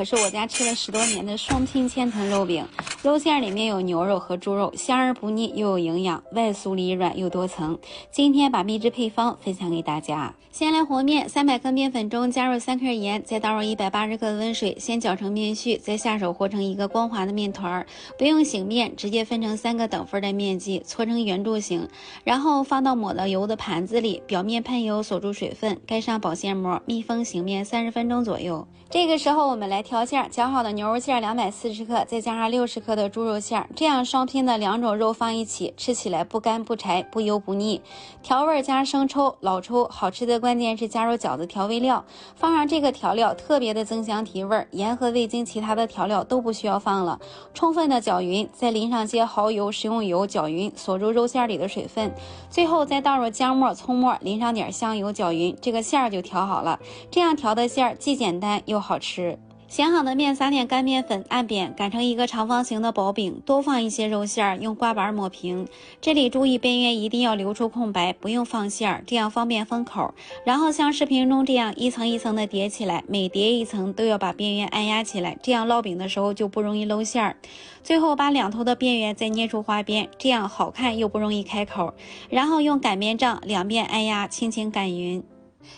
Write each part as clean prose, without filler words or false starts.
是我家吃了10多年的双拼千层肉饼，肉馅里面有牛肉和猪肉，香而不腻又有营养，外酥里软又多层。今天把秘制配方分享给大家。先来和面，300克面粉中加入3克盐，再倒入180克温水，先搅成面絮，再下手和成一个光滑的面团，不用醒面，直接分成3个等份的面剂，搓成圆柱形，然后放到抹了油的盘子里，表面喷油锁住水分，盖上保鲜膜，密封醒面30分钟左右。这个时候我们来调馅，搅好的牛肉馅240克，再加上60克的猪肉馅，这样双拼的2种肉放一起，吃起来不干不柴，不油不腻。调味加生抽、老抽，好吃的关键是加入饺子调味料，放上这个调料特别的增香提味，盐和味精其他的调料都不需要放了，充分的搅匀，再淋上些蚝油、食用油搅匀，锁住肉馅里的水分，最后再倒入姜末、葱末，淋上点香油搅匀，这个馅就调好了。这样调的馅既简单又好吃。醒好的面撒点干面粉，按扁擀成一个长方形的薄饼，多放一些肉馅，用刮板抹平。这里注意边缘一定要留出空白，不用放馅，这样方便封口。然后像视频中这样一层一层的叠起来，每叠一层都要把边缘按压起来，这样烙饼的时候就不容易漏馅。最后把两头的边缘再捏出花边，这样好看又不容易开口。然后用擀面杖两边按压，轻轻擀匀。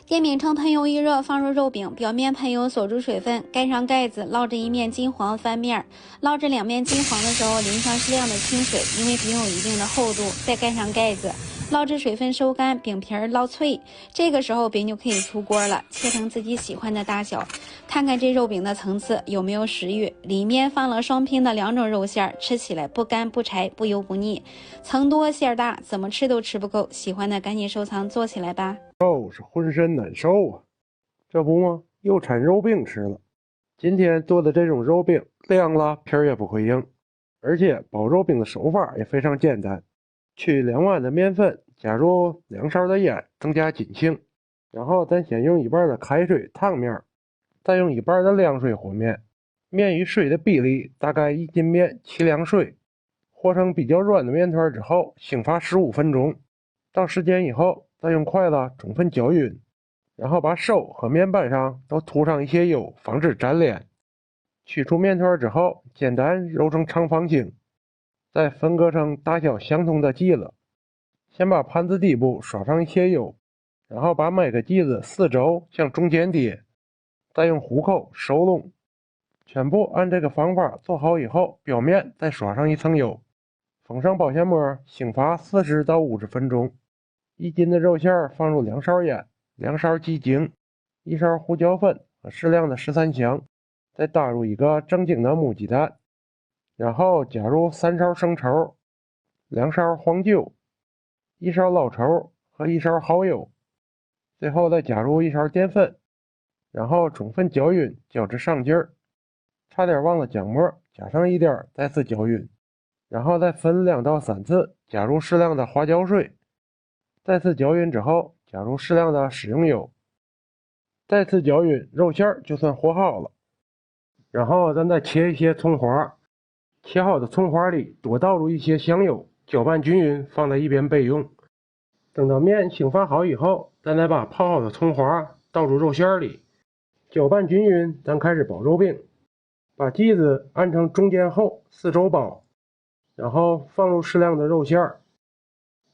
电饼铛喷油一热，放入肉饼，表面喷油锁住水分，盖上盖子，烙至一面金黄翻面。烙至两面金黄的时候，淋上适量的清水，因为饼有一定的厚度，再盖上盖子，烙至水分收干，饼皮烙脆。这个时候饼就可以出锅了，切成自己喜欢的大小。看看这肉饼的层次有没有食欲，里面放了双拼的2种肉馅，吃起来不干不柴，不油不腻。层多馅大，怎么吃都吃不够。喜欢的赶紧收藏做起来吧。是浑身难受啊，这不吗？又馋肉饼吃了。今天做的这种肉饼凉了皮儿也不会硬，而且包肉饼的手法也非常简单。取2碗的面粉，加入2勺的盐，增加筋性。然后咱先用1半的开水烫面，再用1半的凉水和面。面与水的比例大概1斤面7两水。和成比较软的面团之后，醒发15分钟。到时间以后，再用筷子充分搅匀，然后把手和面板上都涂上一些油，防止粘连。取出面团之后，简单揉成长方形，再分割成大小相同的剂子。先把盘子底部刷上一些油，然后把每个剂子4周向中间叠，再用虎口收拢。全部按这个方法做好以后，表面再刷上一层油，封上保鲜膜，醒发40到50分钟。1斤的肉馅放入2勺盐、2勺鸡精、1勺胡椒粉和适量的13香，再打入一个正经的母鸡蛋，然后加入3勺生抽、2勺黄酒、1勺老抽和1勺蚝油，最后再加入1勺淀粉，然后充分搅匀，搅至上劲儿。差点忘了姜末，加上一点，再次搅匀，然后再分2到3次，加入适量的花椒水。再次搅匀之后，加入适量的食用油，再次搅匀，肉馅就算和好了。然后咱再切一些葱花，切好的葱花里多倒入一些香油，搅拌均匀，放在一边备用。等到面醒发好以后，咱来把泡好的葱花倒入肉馅里，搅拌均匀，咱开始包肉饼。把剂子按成中间厚，4周包，然后放入适量的肉馅，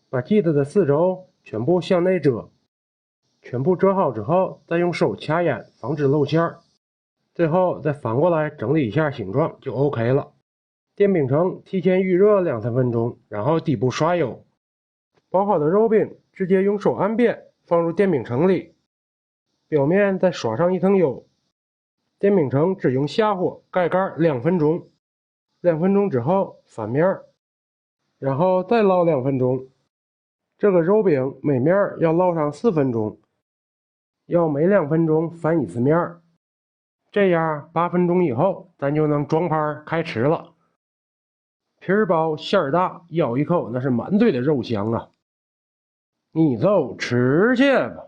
把剂子的4周全部向内折，全部折好之后，再用手掐眼，防止漏馅。最后再反过来整理一下形状就 OK 了。电饼铛提前预热2-3分钟，然后底部刷油。包好的肉饼直接用手按扁，放入电饼铛里，表面再刷上一层油。电饼铛只用下火盖盖2分钟，2分钟之后翻面，然后再烙2分钟。这个肉饼每面要烙上4分钟，要每2分钟翻1次面，这样8分钟以后咱就能装盘开吃了。皮儿薄馅儿大，咬一口那是满嘴的肉香啊！你就吃去吧。